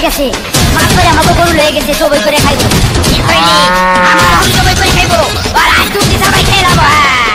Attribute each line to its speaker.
Speaker 1: গেছে মাছ করে আমাকে গরু লয়ে গেছে সবাই করে খাইবো কি হয়নি আমার গরু সবাই করে খাইবো আর আজ তুমি সবাই খেয়ে যাবো